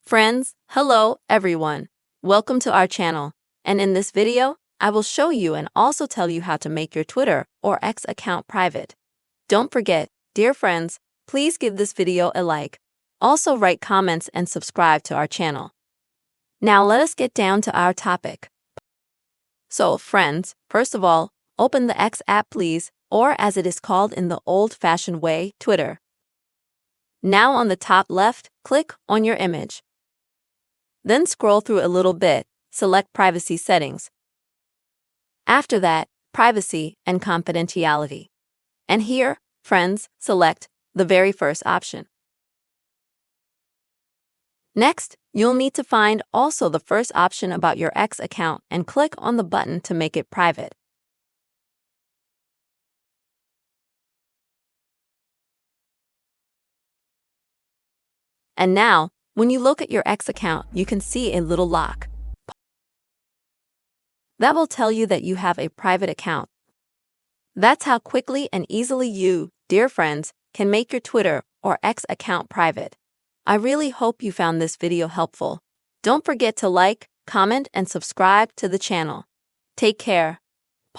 Friends, hello everyone. Welcome to our channel. And in this video, I will show you and also tell you how to make your Twitter or X account private. Don't forget, dear friends, please give this video a like. Also write comments and subscribe to our channel. Now let us get down to our topic. So friends, first of all, open the X app please, or as it is called in the old-fashioned way, Twitter. Now on the top left, click on your image. Then scroll through a little bit, select Privacy Settings. After that, Privacy and Confidentiality. And here, friends, select the very first option. Next, you'll need to find also the first option about your X account and click on the button to make it private. And now, when you look at your X account, you can see a little lock. That will tell you that you have a private account. That's how quickly and easily you, dear friends, can make your Twitter or X account private. I really hope you found this video helpful. Don't forget to like, comment, and subscribe to the channel. Take care.